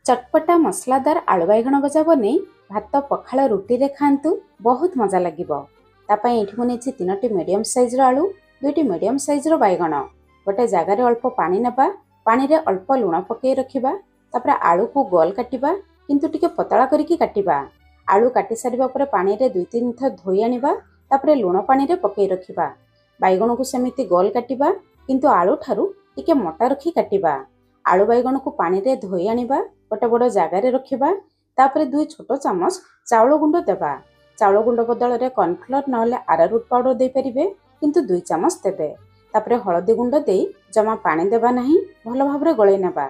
चटपटा मसलादार आलू बैगण भजा बन भात पखाल रुटी रे खातु बहुत मजा लगे। ये मुझे 3टी मीडियम साइज आलू 2टी मीडियम साइज बैगण गोटे जगार अल्प पानी नेबा पानी रे अल्प लुण पकई रखिबा तापर आलू को गोल काटिबा किंतु टिके पतला करिकी काटिबा। आलू काटी सारिबा परे पानी रे 2-3 थर धोई आनिबा तापर लुण पानी रे पकई रखिबा। बैगण को सेमिति गोल काटिबा किंतु आलू ठारू टिके मोटा रखी काटिबा। आलू बैगण को पानी रे धोई आनिबा गोटे बड़ जगार रखिबा तापर 2 छोट चामच चाउल गुंड देबा। चाउल गुंड बदल रे कॉर्नफ्लोर नहले आरारूट पाउडर दे परिबे किंतु 2 चामच देबे। तापर हळदी गुंड देई जमा पानी देबा नहीं भल भाबरे गळै नेबा।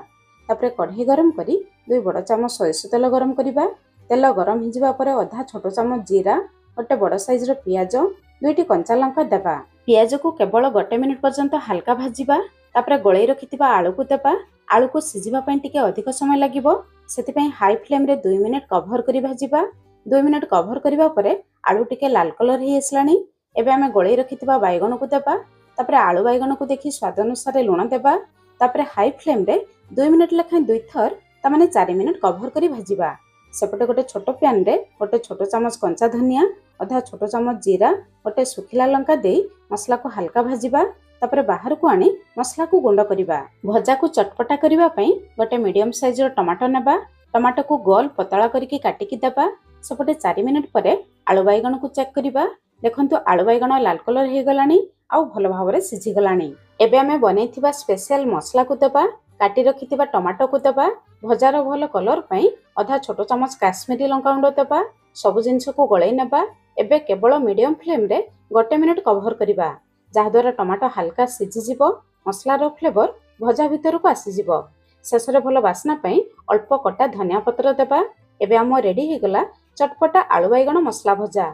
तापर कढ़ाई गरम करी 2 बड़ चामच सोरिष तेल गरम करिबा। तेल गरम हिजिबा परे आधा छोट चामच जीरा गोटे बड़ साइज रो पियाज 2टी कंचा लंका देबा। पियाज को केवल 1 मिनिट पर्यंत हल्का भाजिबा तापर गळै रखिथिबा आलू को देबा। आलू को सिझिबा पई टिके अधिक समय लागिबो सेति हाई फ्लेम रे 2 मिनिट कभर करी भाजिबा। 2 मिनिट कभर करिबा परे आलू टिके लाल कलर हे आसलानी। एबे आमे गळै रखिथिबा बैगण को देबा तापर आलू बैगण को देखि स्वाद अनुसार लुण देबा। तापर हाई फ्लेम रे 2 मिनिट लेखा 2 थर तामाने 4 मिनिट कभर करी भाजिबा। सेपटे गोटे छोट पैन रे गोटे छोट चामच कंचा धनिया आधा छोट चामच जीरा गोटे सुखिला लंका दे मसला को हल्का भाजिबा। तापर बाहर को आनी मसला को गुंड करिबा। भजा को चटपटा करिबा पई गोटे मीडियम साइज रो टमाटो नेबा। टमाटो को गोल पतला करिके काटिकी देबा। सेपटे 4 मिनिट परे आलू बैगण को चेक करिबा। देखंतु आलू बैगण लाल कलर हे गलानी आउ भल भाबरे सिझी गलानी। एबे आमे बनेथिबा स्पेशल मसला को देबा। काटी रखिथिबा टमाटो को देबा। भजार भल कलर पई आधा छोट चामच काश्मीरी लंका गुंड देबा। सब जिंस को गळै नेबा। एबे केवल मीडियम फ्लेम रे 1 मिनिट कभर करिबा जहाद्वारा टमाटो हल्का सिझी जीवो मसलार फ्लेवर भजा भितर को आसी जीवो। शेष रे भल बास्ना पई अल्प कटा धनिया पत्र देबा। एबे आम रेडी हे गला चटपटा आलू बैगण मसला भजा।